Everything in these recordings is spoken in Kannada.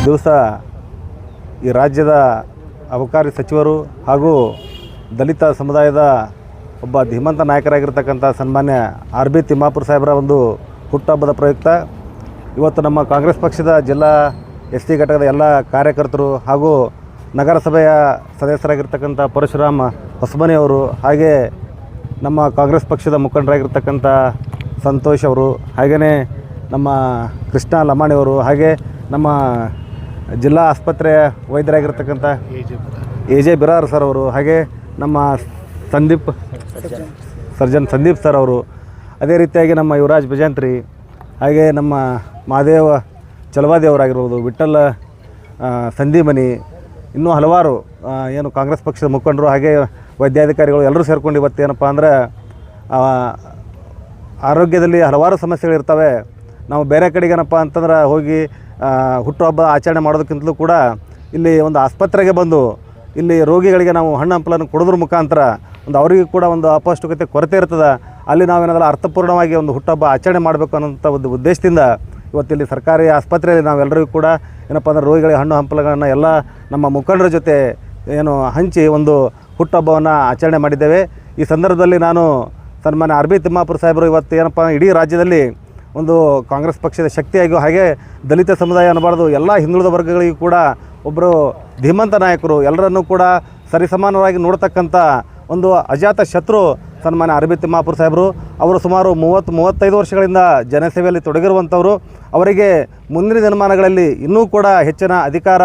ದಿವಸ ಈ ರಾಜ್ಯದ ಅಬಕಾರಿ ಸಚಿವರು ಹಾಗೂ ದಲಿತ ಸಮುದಾಯದ ಒಬ್ಬ ಧೀಮಂತ ನಾಯಕರಾಗಿರ್ತಕ್ಕಂಥ ಸನ್ಮಾನ್ಯ RB ತಿಮ್ಮಾಪುರ ಸಾಹೇಬರ ಒಂದು ಹುಟ್ಟುಹಬ್ಬದ ಪ್ರಯುಕ್ತ ಇವತ್ತು ನಮ್ಮ ಕಾಂಗ್ರೆಸ್ ಪಕ್ಷದ ಜಿಲ್ಲಾ ST ಘಟಕದ ಎಲ್ಲ ಕಾರ್ಯಕರ್ತರು ಹಾಗೂ ನಗರಸಭೆಯ ಸದಸ್ಯರಾಗಿರ್ತಕ್ಕಂಥ ಪರಶುರಾಮ ಹೊಸಮನಿಯವರು, ಹಾಗೆ ನಮ್ಮ ಕಾಂಗ್ರೆಸ್ ಪಕ್ಷದ ಮುಖಂಡರಾಗಿರ್ತಕ್ಕಂಥ ಸಂತೋಷ್ ಅವರು, ಹಾಗೆಯೇ ನಮ್ಮ ಕೃಷ್ಣ ಲಮಾಣಿಯವರು, ಹಾಗೆ ನಮ್ಮ ಜಿಲ್ಲಾ ಆಸ್ಪತ್ರೆಯ ವೈದ್ಯರಾಗಿರ್ತಕ್ಕಂಥ AJ ಬಿರಾರ್ ಸರ್ ಅವರು, ಹಾಗೆ ನಮ್ಮ ಸರ್ಜನ್ ಸಂದೀಪ್ ಸರ್ ಅವರು, ಅದೇ ರೀತಿಯಾಗಿ ನಮ್ಮ ಯುವರಾಜ್ ಭಜಂತ್ರಿ, ಹಾಗೆ ನಮ್ಮ ಮಹಾದೇವ ಚಲವಾದಿ ಅವರಾಗಿರ್ಬೋದು, ವಿಠ್ಠಲ ಸಂದೀಮನಿ, ಇನ್ನೂ ಹಲವಾರು ಏನು ಕಾಂಗ್ರೆಸ್ ಪಕ್ಷದ ಮುಖಂಡರು ಹಾಗೆ ವೈದ್ಯಾಧಿಕಾರಿಗಳು ಎಲ್ಲರೂ ಸೇರ್ಕೊಂಡು ಇವತ್ತೇನಪ್ಪ ಅಂದರೆ ಆರೋಗ್ಯದಲ್ಲಿ ಹಲವಾರು ಸಮಸ್ಯೆಗಳಿರ್ತವೆ. ನಾವು ಬೇರೆ ಕಡೆಗೇನಪ್ಪ ಅಂತಂದ್ರೆ ಹೋಗಿ ಹುಟ್ಟುಹಬ್ಬ ಆಚರಣೆ ಮಾಡೋದಕ್ಕಿಂತಲೂ ಕೂಡ ಇಲ್ಲಿ ಒಂದು ಆಸ್ಪತ್ರೆಗೆ ಬಂದು ಇಲ್ಲಿ ರೋಗಿಗಳಿಗೆ ನಾವು ಹಣ್ಣು ಹಂಪಲನ್ನು ಕೊಡೋದ್ರ ಮುಖಾಂತರ ಒಂದು ಅವರಿಗೂ ಕೂಡ ಒಂದು ಅಪೌಷ್ಟಿಕತೆ ಕೊರತೆ ಇರ್ತದೆ, ಅಲ್ಲಿ ನಾವೇನಾದರೂ ಅರ್ಥಪೂರ್ಣವಾಗಿ ಒಂದು ಹುಟ್ಟುಹಬ್ಬ ಆಚರಣೆ ಮಾಡಬೇಕು ಅನ್ನೋಂಥ ಒಂದು ಉದ್ದೇಶದಿಂದ ಇವತ್ತಿಲ್ಲಿ ಸರ್ಕಾರಿ ಆಸ್ಪತ್ರೆಯಲ್ಲಿ ನಾವೆಲ್ಲರಿಗೂ ಕೂಡ ಏನಪ್ಪ ಅಂದರೆ ರೋಗಿಗಳಿಗೆ ಹಣ್ಣು ಹಂಪಲುಗಳನ್ನು ಎಲ್ಲ ನಮ್ಮ ಮುಖಂಡರ ಜೊತೆ ಏನು ಹಂಚಿ ಒಂದು ಹುಟ್ಟುಹಬ್ಬವನ್ನು ಆಚರಣೆ ಮಾಡಿದ್ದೇವೆ. ಈ ಸಂದರ್ಭದಲ್ಲಿ ನಾನು ಸನ್ಮಾನ್ಯ RB ತಿಮ್ಮಾಪುರ ಸಾಹೇಬರು ಇವತ್ತು ಏನಪ್ಪ ಇಡೀ ರಾಜ್ಯದಲ್ಲಿ ಒಂದು ಕಾಂಗ್ರೆಸ್ ಪಕ್ಷದ ಶಕ್ತಿಯಾಗಿಯೂ ಹಾಗೆ ದಲಿತ ಸಮುದಾಯ ಅನ್ನಬಾರ್ದು ಎಲ್ಲ ಹಿಂದುಳಿದ ವರ್ಗಗಳಿಗೂ ಕೂಡ ಒಬ್ಬರು ಧೀಮಂತ ನಾಯಕರು, ಎಲ್ಲರನ್ನೂ ಕೂಡ ಸರಿಸಮಾನವಾಗಿ ನೋಡ್ತಕ್ಕಂಥ ಒಂದು ಅಜಾತ ಶತ್ರು ಸನ್ಮಾನ್ಯ RB ತಿಮ್ಮಾಪುರ ಸಾಹೇಬರು. ಅವರು ಸುಮಾರು 30-35 ವರ್ಷಗಳಿಂದ ಜನಸೇವೆಯಲ್ಲಿ ತೊಡಗಿರುವಂಥವರು. ಅವರಿಗೆ ಮುಂದಿನ ದಿನಮಾನಗಳಲ್ಲಿ ಇನ್ನೂ ಕೂಡ ಹೆಚ್ಚಿನ ಅಧಿಕಾರ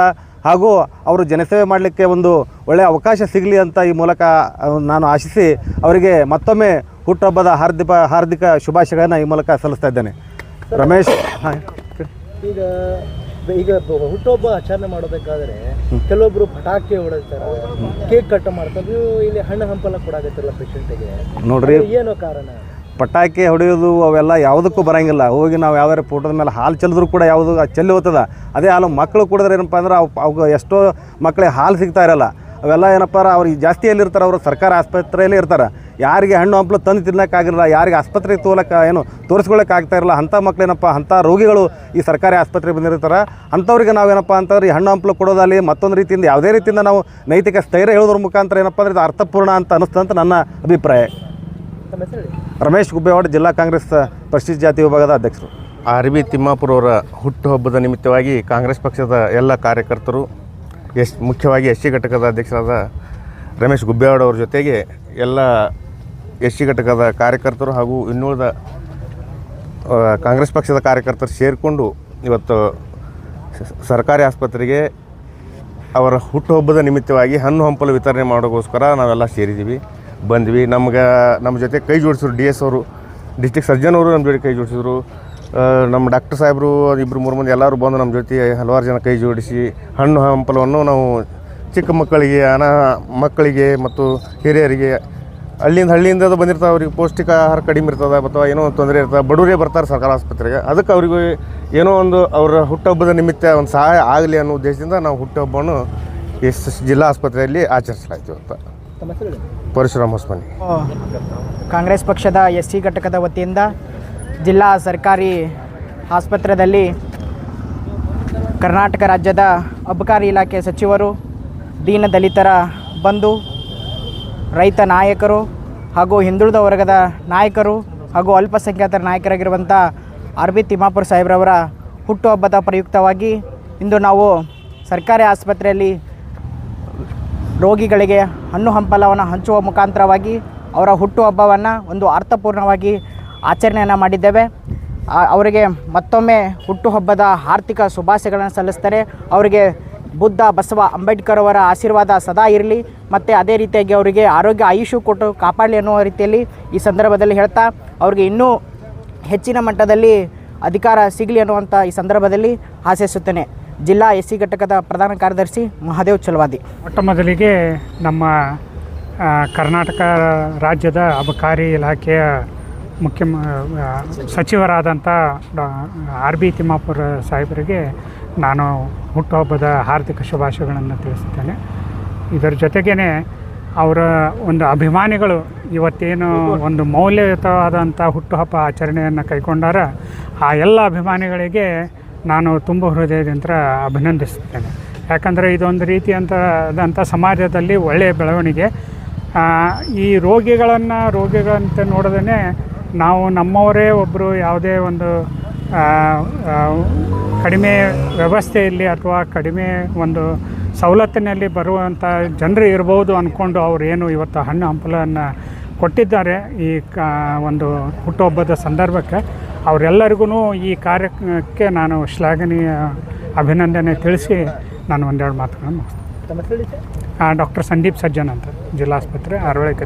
ಹಾಗೂ ಅವರು ಜನಸೇವೆ ಮಾಡಲಿಕ್ಕೆ ಒಂದು ಒಳ್ಳೆಯ ಅವಕಾಶ ಸಿಗಲಿ ಅಂತ ಈ ಮೂಲಕ ನಾನು ಆಶಿಸಿ ಅವರಿಗೆ ಮತ್ತೊಮ್ಮೆ ಹುಟ್ಟುಹಬ್ಬದ ಹಾರ್ದಿಕ ಶುಭಾಶಯಗಳನ್ನು ಈ ಮೂಲಕ ಸಲ್ಲಿಸ್ತಾ ಇದ್ದೇನೆ. ರಮೇಶ್, ಈಗ ಹುಟ್ಟುಹಬ್ಬ ಆಚರಣೆ ಮಾಡಬೇಕಾದ್ರೆ ಕೆಲವೊಬ್ರು ಪಟಾಕಿ ಹೊಡೆತಾರೆ, ಕೇಕ್ ಕಟ್ ಮಾಡ್ತಾರೆ, ಇಲ್ಲಿ ಹಣ್ಣು ಹಂಪಲ ಕೊಡಾಗತ್ತಿಲ್ಲ ಪೇಷಂಟಿಗೆ. ನೋಡ್ರಿ, ಏನೋ ಕಾರಣ ಪಟಾಕಿ ಹೊಡೆಯೋದು ಅವೆಲ್ಲ ಯಾವುದಕ್ಕೂ ಬರೋಂಗಿಲ್ಲ. ಹೋಗಿ ನಾವು ಯಾವ್ದಾರು ಫೋಟೋದ ಮೇಲೆ ಹಾಲು ಚೆಲ್ಲಿದ್ರು ಕೂಡ ಯಾವುದು ಚೆಲ್ಲಿ ಹೋಗ್ತದೆ. ಅದೇ ಹಾಲು ಮಕ್ಕಳು ಕುಡಿದ್ರೆ ಏನಪ್ಪ ಅಂದ್ರೆ ಅವು ಎಷ್ಟೋ ಮಕ್ಕಳಿಗೆ ಹಾಲು ಸಿಗ್ತಾ ಇರಲ್ಲ. ಅವೆಲ್ಲ ಏನಪ್ಪ ಅವ್ರಿಗೆ ಜಾಸ್ತಿ ಎಲ್ಲಿರ್ತಾರೆ, ಅವರು ಸರ್ಕಾರ ಆಸ್ಪತ್ರೆಯಲ್ಲೇ ಇರ್ತಾರೆ. ಯಾರಿಗೆ ಹಣ್ಣು ಹಂಪಲು ತಂದು ತಿನ್ನೋಕ್ಕಾಗಿರಲ್ಲ, ಯಾರಿಗೆ ಆಸ್ಪತ್ರೆಗೆ ತೋರಿಸ್ಕೊಳ್ಳೋಕೆ ಆಗ್ತಾ ಇರಲ್ಲ, ಅಂಥ ಮಕ್ಕಳೇನಪ್ಪ ಅಂಥ ರೋಗಿಗಳು ಈ ಸರ್ಕಾರಿ ಆಸ್ಪತ್ರೆಗೆ ಬಂದಿರ್ತಾರೆ. ಅಂಥವ್ರಿಗೆ ನಾವೇನಪ್ಪ ಅಂತಂದ್ರೆ ಈ ಹಣ್ಣು ಹಂಪಲು ಕೊಡೋದಲ್ಲಿ ಮತ್ತೊಂದು ರೀತಿಯಿಂದ ಯಾವುದೇ ರೀತಿಯಿಂದ ನಾವು ನೈತಿಕ ಸ್ಥೈರ್ಯ ಹೇಳೋದ್ರ ಮುಖಾಂತರ ಏನಪ್ಪ ಅಂದರೆ ಇದು ಅರ್ಥಪೂರ್ಣ ಅಂತ ಅನ್ನಿಸ್ತಂತ ನನ್ನ ಅಭಿಪ್ರಾಯ. ರಮೇಶ್ ಗುಬ್ಬೇವಾಡ, ಜಿಲ್ಲಾ ಕಾಂಗ್ರೆಸ್ ಪರಿಶಿಷ್ಟ ಜಾತಿ ವಿಭಾಗದ ಅಧ್ಯಕ್ಷರು. RB ತಿಮ್ಮಾಪುರ ಅವರ ಹುಟ್ಟುಹಬ್ಬದ ನಿಮಿತ್ತವಾಗಿ ಕಾಂಗ್ರೆಸ್ ಪಕ್ಷದ ಎಲ್ಲ ಕಾರ್ಯಕರ್ತರು, ಮುಖ್ಯವಾಗಿ SC ಘಟಕದ ಅಧ್ಯಕ್ಷರಾದ ರಮೇಶ್ ಗುಬ್ಬೇವಾಡ ಅವ್ರ ಜೊತೆಗೆ ಎಲ್ಲ SC ಘಟಕದ ಕಾರ್ಯಕರ್ತರು ಹಾಗೂ ಇನ್ನುಳಿದ ಕಾಂಗ್ರೆಸ್ ಪಕ್ಷದ ಕಾರ್ಯಕರ್ತರು ಸೇರಿಕೊಂಡು ಇವತ್ತು ಸರ್ಕಾರಿ ಆಸ್ಪತ್ರೆಗೆ ಅವರ ಹುಟ್ಟುಹಬ್ಬದ ನಿಮಿತ್ತವಾಗಿ ಹಣ್ಣು ಹಂಪಲು ವಿತರಣೆ ಮಾಡೋಕ್ಕೋಸ್ಕರ ನಾವೆಲ್ಲ ಸೇರಿದ್ದೀವಿ, ಬಂದ್ವಿ. ನಮ್ಮ ಜೊತೆ ಕೈ ಜೋಡಿಸಿದ್ರು DS ಅವರು, ಡಿಸ್ಟ್ರಿಕ್ಟ್ ಸರ್ಜನ್ ಅವರು ನಮ್ಮ ಜೊತೆ ಕೈ ಜೋಡಿಸಿದ್ರು. ನಮ್ಮ ಡಾಕ್ಟರ್ ಸಾಹೇಬರು 2-3 ಮಂದಿ ಎಲ್ಲರೂ ಬಂದು ನಮ್ಮ ಜೊತೆ ಹಲವಾರು ಜನ ಕೈ ಜೋಡಿಸಿ ಹಣ್ಣು ಹಂಪಲವನ್ನು ನಾವು ಚಿಕ್ಕ ಮಕ್ಕಳಿಗೆ, ಮಕ್ಕಳಿಗೆ ಮತ್ತು ಹಿರಿಯರಿಗೆ, ಹಳ್ಳಿಯಿಂದ ಬಂದಿರ್ತಾವೆ, ಅವ್ರಿಗೆ ಪೌಷ್ಟಿಕ ಆಹಾರ ಕಡಿಮೆ ಇರ್ತದೆ ಅಥವಾ ಏನೋ ಒಂದು ತೊಂದರೆ ಇರ್ತದೆ, ಬಡವರೇ ಬರ್ತಾರೆ ಸರ್ಕಾರ ಆಸ್ಪತ್ರೆಗೆ. ಅದಕ್ಕೆ ಅವ್ರಿಗೆ ಏನೋ ಒಂದು ಅವರ ಹುಟ್ಟುಹಬ್ಬದ ನಿಮಿತ್ತ ಒಂದು ಸಹಾಯ ಆಗಲಿ ಅನ್ನೋ ಉದ್ದೇಶದಿಂದ ನಾವು ಹುಟ್ಟುಹಬ್ಬವನ್ನು ಜಿಲ್ಲಾ ಆಸ್ಪತ್ರೆಯಲ್ಲಿ ಆಚರಿಸಲಾಯಿತು ಅಂತ. ಪರಶುರಾಮ ಹೊಸಮನಿ, ಕಾಂಗ್ರೆಸ್ ಪಕ್ಷದ SC ಘಟಕದ ವತಿಯಿಂದ ಜಿಲ್ಲಾ ಸರ್ಕಾರಿ ಆಸ್ಪತ್ರೆಯಲ್ಲಿ ಕರ್ನಾಟಕ ರಾಜ್ಯದ ಅಬಕಾರಿ ಇಲಾಖೆ ಸಚಿವರು, ದೀನ ದಲಿತರ ಬಂಧು, ರೈತ ನಾಯಕರು ಹಾಗೂ ಹಿಂದುಳಿದ ವರ್ಗದ ನಾಯಕರು ಹಾಗೂ ಅಲ್ಪಸಂಖ್ಯಾತರ ನಾಯಕರಾಗಿರುವಂಥ RB ತಿಮ್ಮಾಪುರ ಸಾಹೇಬ್ರವರ ಹುಟ್ಟುಹಬ್ಬದ ಪ್ರಯುಕ್ತವಾಗಿ ಇಂದು ನಾವು ಸರ್ಕಾರಿ ಆಸ್ಪತ್ರೆಯಲ್ಲಿ ರೋಗಿಗಳಿಗೆ ಹಣ್ಣು ಹಂಪಲವನ್ನು ಹಂಚುವ ಮುಖಾಂತರವಾಗಿ ಅವರ ಹುಟ್ಟುಹಬ್ಬವನ್ನು ಒಂದು ಅರ್ಥಪೂರ್ಣವಾಗಿ ಆಚರಣೆಯನ್ನು ಮಾಡಿದ್ದೇವೆ. ಅವರಿಗೆ ಮತ್ತೊಮ್ಮೆ ಹುಟ್ಟುಹಬ್ಬದ ಆರ್ಥಿಕ ಶುಭಾಶಯಗಳನ್ನು ಸಲ್ಲಿಸ್ತಾರೆ. ಅವರಿಗೆ ಬುದ್ಧ ಬಸವ ಅಂಬೇಡ್ಕರ್ ಅವರ ಆಶೀರ್ವಾದ ಸದಾ ಇರಲಿ, ಮತ್ತು ಅದೇ ರೀತಿಯಾಗಿ ಅವರಿಗೆ ಆರೋಗ್ಯ ಆಯುಷು ಕೊಟ್ಟು ಕಾಪಾಡಲಿ ಅನ್ನುವ ರೀತಿಯಲ್ಲಿ ಈ ಸಂದರ್ಭದಲ್ಲಿ ಹೇಳ್ತಾ ಅವರಿಗೆ ಇನ್ನೂ ಹೆಚ್ಚಿನ ಮಟ್ಟದಲ್ಲಿ ಅಧಿಕಾರ ಸಿಗಲಿ ಅನ್ನುವಂಥ ಈ ಸಂದರ್ಭದಲ್ಲಿ ಆಶಿಸುತ್ತೇನೆ. ಜಿಲ್ಲಾ SC ಘಟಕದ ಪ್ರಧಾನ ಕಾರ್ಯದರ್ಶಿ ಮಹಾದೇವ್ ಚಲವಾದಿ. ಮೊಟ್ಟ ಮೊದಲಿಗೆ ನಮ್ಮ ಕರ್ನಾಟಕ ರಾಜ್ಯದ ಅಬಕಾರಿ ಇಲಾಖೆಯ ಮುಖ್ಯ ಸಚಿವರಾದಂಥ RB ತಿಮ್ಮಾಪುರ ಸಾಹೇಬರಿಗೆ ನಾನು ಹುಟ್ಟುಹಬ್ಬದ ಹಾರ್ದಿಕ ಶುಭಾಶಯಗಳನ್ನು ತಿಳಿಸುತ್ತೇನೆ. ಇದರ ಜೊತೆಗೇ ಅವರ ಒಂದು ಅಭಿಮಾನಿಗಳು ಇವತ್ತೇನು ಒಂದು ಮೌಲ್ಯಯುತವಾದಂಥ ಹುಟ್ಟುಹಬ್ಬ ಆಚರಣೆಯನ್ನು ಕೈಗೊಂಡಾರ ಆ ಎಲ್ಲ ಅಭಿಮಾನಿಗಳಿಗೆ ನಾನು ತುಂಬ ಹೃದಯದಿಂದ ಅಭಿನಂದಿಸ್ತೇನೆ. ಯಾಕಂದರೆ ಇದೊಂದು ರೀತಿಯಂಥ ಸಮಾಜದಲ್ಲಿ ಒಳ್ಳೆಯ ಬೆಳವಣಿಗೆ. ಈ ರೋಗಿಗಳಂತೆ ನೋಡದೇ ನಾವು ನಮ್ಮವರೇ ಒಬ್ಬರು ಯಾವುದೇ ಒಂದು ಕಡಿಮೆ ವ್ಯವಸ್ಥೆಯಲ್ಲಿ ಅಥವಾ ಕಡಿಮೆ ಒಂದು ಸವಲತ್ತಿನಲ್ಲಿ ಬರುವಂಥ ಜನರು ಇರ್ಬೋದು ಅಂದ್ಕೊಂಡು ಅವ್ರು ಏನು ಇವತ್ತು ಹಣ್ಣು ಹಂಪಲನ್ನು ಕೊಟ್ಟಿದ್ದಾರೆ ಈ ಒಂದು ಹುಟ್ಟುಹಬ್ಬದ ಸಂದರ್ಭಕ್ಕೆ, ಅವರೆಲ್ಲರಿಗೂ ಈ ಕಾರ್ಯಕ್ಕೆ ನಾನು ಶ್ಲಾಘನೀಯ ಅಭಿನಂದನೆ ತಿಳಿಸಿ ನಾನು ಒಂದೆರಡು ಮಾತುಗಳನ್ನು ಮುಗಿಸ್ತೇನೆ. ತಮ್ಮ ಹೇಳಿ ಸರ್. ಡಾಕ್ಟರ್ ಸಂದೀಪ್ ಸಜ್ಜನ್ ಅಂತ, ಜಿಲ್ಲಾಸ್ಪತ್ರೆ, ಅರವಳಿಕೆ.